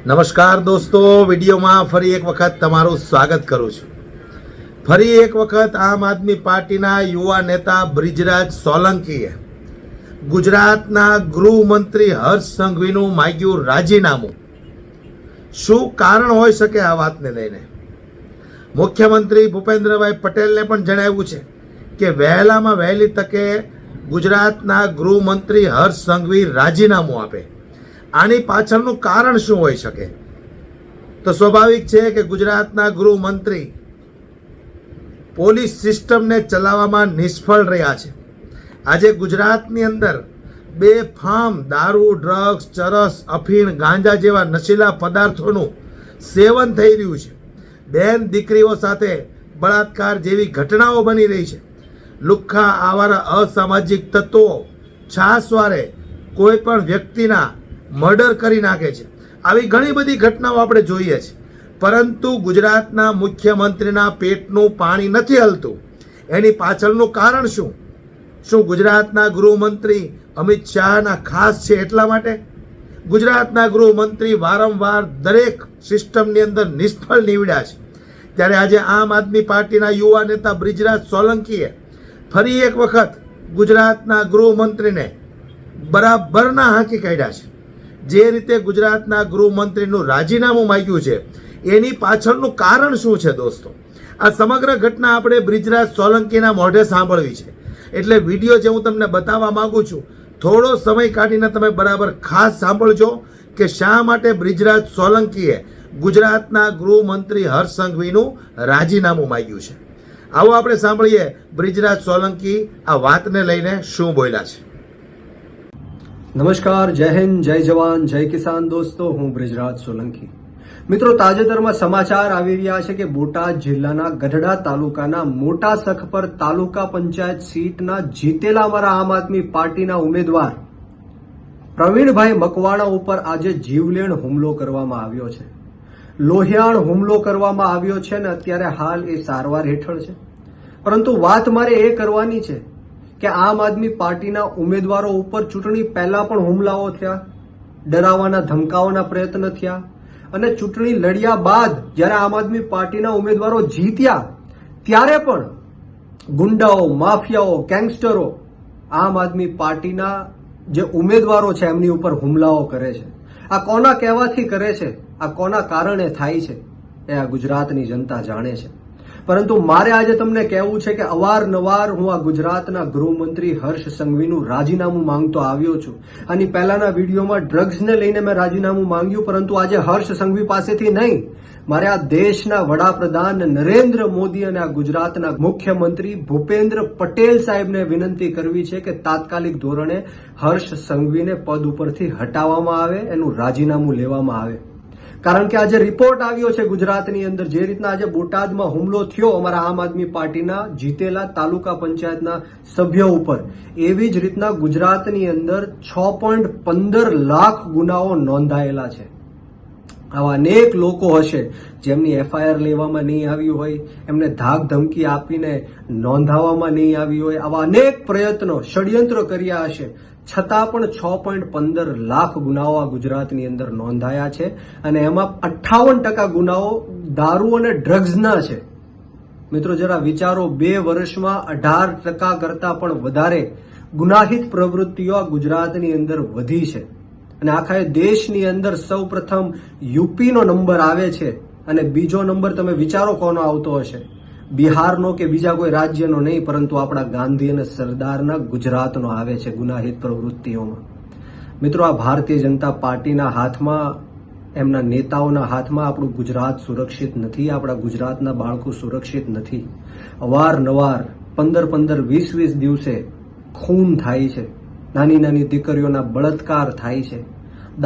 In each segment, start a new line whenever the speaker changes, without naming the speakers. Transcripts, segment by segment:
નમસ્કાર દોસ્તો, વિડીયોમાં ફરી એક વખત તમારું સ્વાગત કરું છું. ફરી એક વખત આમ આદમી પાર્ટીના યુવા નેતા બ્રિજરાજ સોલંકીએ ગુજરાતના ગૃહમંત્રી હર્ષ સંઘવીનું માગ્યું રાજીનામું. શું કારણ હોઈ શકે આ વાતને લઈને? મુખ્યમંત્રી ભૂપેન્દ્રભાઈ પટેલને પણ જણાવ્યું છે કે વહેલામાં વહેલી તકે ગુજરાતના ગૃહમંત્રી હર્ષ સંઘવી રાજીનામું આપે. આની પાછળનું કારણ શું હોઈ શકે? તો સ્વાભાવિક છે કે ગુજરાતના ગૃહમંત્રી પોલીસ સિસ્ટમને ચલાવવામાં નિષ્ફળ રહ્યા છે. આજે ગુજરાતની અંદર બેફામ દારૂ, ડ્રગ્સ, ચરસ, અફીણ, ગાંજા જેવા નશીલા પદાર્થોનું સેવન થઈ રહ્યું છે. બેન દીકરીઓ સાથે બળાત્કાર જેવી ઘટનાઓ બની રહી છે. લુખ્ખા આવારા અસામાજિક તત્વો છાસવારે કોઈ પણ વ્યક્તિના મર્ડર કરી નાખે છે. આવી ઘણી બધી ઘટનાઓ આપણે જોઈએ છે. પરંતુ ગુજરાતના મુખ્યમંત્રીના પેટનું પાણી નથી હલતું. એની પાછળનું કારણ શું? શું ગુજરાતના ગૃહમંત્રી અમિત શાહના ખાસ છે એટલા માટે? ગુજરાતના ગૃહમંત્રી વારંવાર દરેક સિસ્ટમની અંદર નિષ્ફળ નીવડ્યા છે. ત્યારે આજે આમ આદમી પાર્ટીના યુવા નેતા બ્રિજરાજ સોલંકીએ ફરી એક વખત ગુજરાતના ગૃહમંત્રીને બરાબરના હાંકી કાઢ્યા છે. જે રીતે ગુજરાતના ગૃહમંત્રીનું રાજીનામું માંગ્યું છે એની પાછળનું કારણ શું છે દોસ્તો? આ સમગ્ર ઘટના આપણે બ્રિજરાજ સોલંકીના મોઢે સાંભળવી છે. એટલે વિડીયો જે હું તમને બતાવવા માંગુ છું, થોડો સમય કાઢીને તમે બરાબર ખાસ સાંભળજો કે શા માટે બ્રિજરાજ સોલંકીએ ગુજરાતના ગૃહમંત્રી હર્ષ સંઘવીનું રાજીનામું માંગ્યું છે. આવો આપણે સાંભળીએ બ્રિજરાજ સોલંકી આ વાતને લઈને શું બોલ્યા છે.
નમસ્કાર, જય હિન્દ, જય જવાન, જય કિસાન. દોસ્તો, હું બ્રિજરાજ સોલંકી. મિત્રો, તાજેતરમાં સમાચાર આવી રહ્યા છે કે બોટાદ જિલ્લાના ગઢડા તાલુકાના મોટા સખપર તાલુકા પંચાયત સીટના જીતેલા અમારા આમ આદમી પાર્ટીના ઉમેદવાર પ્રવીણભાઈ મકવાણા ઉપર આજે જીવલેણ હુમલો કરવામાં આવ્યો છે. લોહિયાણ હુમલો કરવામાં આવ્યો છે અને અત્યારે હાલ એ સારવાર હેઠળ છે. પરંતુ વાત મારે એ કરવાની છે કે આમ આદમી પાર્ટીના ઉમેદવારો ઉપર ચૂંટણી પહેલા પણ હુમલાઓ થયા, ડરાવવાના ધમકાવવાના પ્રયત્ન થયા અને ચૂંટણી લડ્યા બાદ જ્યારે આમ આદમી પાર્ટીના ઉમેદવારો જીત્યા ત્યારે પણ ગુંડાઓ, માફિયાઓ, ગેંગસ્ટરો આમ આદમી પાર્ટીના જે ઉમેદવારો છે એમની ઉપર હુમલાઓ કરે છે. આ કોના કહેવાથી કરે છે, આ કોના કારણે થાય છે, એ આ ગુજરાતની જનતા જાણે છે. પરંતુ મારે આજે તમને કહેવું છે કે અવારનવાર હું આ ગુજરાતના ગૃહમંત્રી હર્ષ સંઘવીનું રાજીનામું માંગતો આવ્યો છું. આની પહેલાના વિડીયોમાં ડ્રગ્સને લઈને મેં રાજીનામું માંગ્યું, પરંતુ આજે હર્ષ સંઘવી પાસેથી નહીં, મારે આ દેશના વડાપ્રધાન નરેન્દ્ર મોદી અને આ ગુજરાતના મુખ્યમંત્રી ભૂપેન્દ્ર પટેલ સાહેબને વિનંતી કરવી છે કે તાત્કાલિક ધોરણે હર્ષ સંઘવીને પદ ઉપરથી હટાવવામાં આવે, એનું રાજીનામું લેવામાં આવે. કારણ કે આજે રિપોર્ટ આવ્યો છે ગુજરાતની અંદર, જે રીતના આજે બોટાદમાં હુમલો થયો અમારા આમ આદમી પાર્ટીના જીતેલા તાલુકા પંચાયતના સભ્ય ઉપર, એવી જ રીતના ગુજરાતની અંદર 6.15 લાખ ગુનાઓ નોંધાયેલા છે. આવા અનેક લોકો હશે જેમની એફઆઈઆર લેવામાં નહીં આવી હોય, એમને ધાક ધમકી આપીને નોંધાવવામાં નહીં આવી હોય. આવા અનેક પ્રયત્નો, ષડયંત્ર કર્યા હશે, છતાં પણ 6.15 લાખ ગુનાઓ આ ગુજરાતની અંદર નોંધાયા છે અને એમાં 58% ગુનાઓ દારૂ અને ડ્રગ્સના છે. મિત્રો, જરા વિચારો, 2 વર્ષમાં 18% કરતા પણ વધારે ગુનાહિત પ્રવૃત્તિઓ આ ગુજરાતની અંદર વધી છે. અને આખા દેશની અંદર સૌ પ્રથમ યુપીનો નંબર આવે છે અને બીજો નંબર તમે વિચારો કોનો આવતો હશે? બિહારનો કે બીજા કોઈ રાજ્યનો નહીં, પરંતુ આપણા ગાંધી અને સરદારના ગુજરાતનો આવે છે ગુનાહિત પ્રવૃત્તિઓમાં. મિત્રો, આ ભારતીય જનતા પાર્ટીના હાથમાં, એમના નેતાઓના હાથમાં આપણું ગુજરાત સુરક્ષિત નથી, આપણા ગુજરાતના બાળકો સુરક્ષિત નથી. અવારનવાર 15-15, 20-20 દિવસે ખૂન થાય છે, નાની નાની દીકરીઓના બળાત્કાર થાય છે,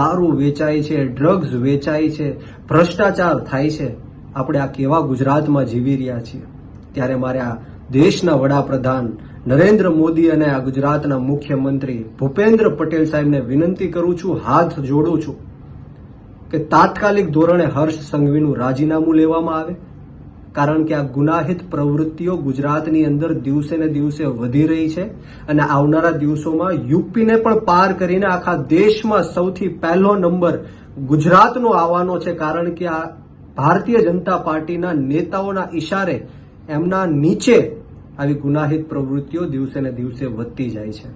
દારૂ વેચાય છે, ડ્રગ્સ વેચાય છે, ભ્રષ્ટાચાર થાય છે. આપણે આ કેવા ગુજરાતમાં જીવી રહ્યા છીએ? ત્યારે મારે આ દેશના વડાપ્રધાન નરેન્દ્ર મોદી અને આ ગુજરાતના મુખ્યમંત્રી ભૂપેન્દ્ર પટેલ સાહેબને વિનંતી કરું છું, હાથ જોડું છું કે તાત્કાલિક ધોરણે હર્ષ સંઘવીનું રાજીનામું લેવામાં આવે. કારણ કે આ ગુનાહિત પ્રવૃત્તિઓ ગુજરાતની અંદર દિવસે ને દિવસે વધી રહી છે અને આવનારા દિવસોમાં યુપીને પણ પાર કરીને આખા દેશમાં સૌથી પહેલો નંબર ગુજરાતનો આવવાનો છે, કારણ કે આ ભારતીય જનતા પાર્ટીના નેતાઓના ઈશારે એમના નીચે આવી ગુનાહિત પ્રવૃત્તિઓ દિવસે ને દિવસે વધતી જાય છે.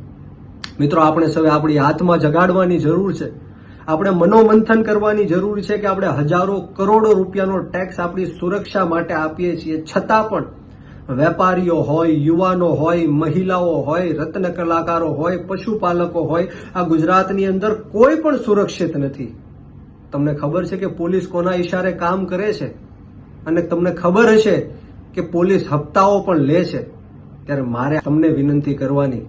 મિત્રો, આપણે સૌએ આપણી હાથમાં જગાડવાની જરૂર છે. આપણે મનોમંથન કરવાની જરૂર છે કે આપણે હજારો કરોડો રૂપિયાનો ટેક્સ આપણી સુરક્ષા માટે આપીએ છીએ, છતાં પણ વેપારીઓ હોય, યુવાનો હોય, મહિલાઓ હોય, રત્ન કલાકારો હોય, પશુપાલકો હોય, આ ગુજરાતની અંદર કોઈ પણ સુરક્ષિત નથી. તમને ખબર છે કે પોલીસ કોના ઈશારે કામ કરે છે, અને તમને ખબર હશે કે પોલીસ હપ્તાઓ પણ લે છે. ત્યારે મારે તમને વિનંતી કરવાની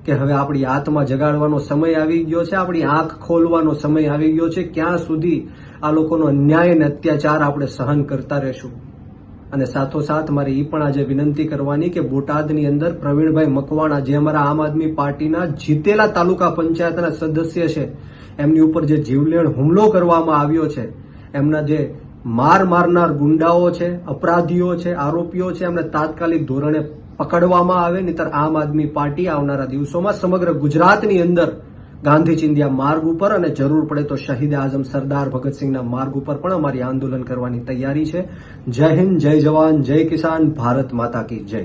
કે હવે આપણી આત્મા જગાડવાનો સમય આવી ગયો છે, આપણી આંખ ખોલવાનો સમય આવી ગયો છે. ક્યાં સુધી આ લોકોનો અન્યાય અને અત્યાચાર આપણે સહન કરતા રહેશું? અને સાથોસાથ મારે એ પણ આજે વિનંતી કરવાની કે બોટાદની અંદર પ્રવીણભાઈ મકવાણા, જે અમારા આમ આદમી પાર્ટીના જીતેલા તાલુકા પંચાયતના સદસ્ય છે, એમની ઉપર જે જીવલેણ હુમલો કરવામાં આવ્યો છે, એમના જે મારનાર ગુંડાઓ છે, અપરાધીઓ છે, આરોપીઓ છે, એમને તાત્કાલિક ધોરણે પકડવામાં આવે. નહીંતર આમ આદમી પાર્ટી આવનારા દિવસોમાં સમગ્ર ગુજરાતની અંદર ગાંધી ચિંધ્યા માર્ગ ઉપર અને જરૂર પડે તો શહીદ આઝમ સરદાર ભગતસિંહના માર્ગ ઉપર પણ અમારી આંદોલન કરવાની તૈયારી છે. જય હિન્દ, જય જવાન, જય કિસાન, ભારત માતા કી જય.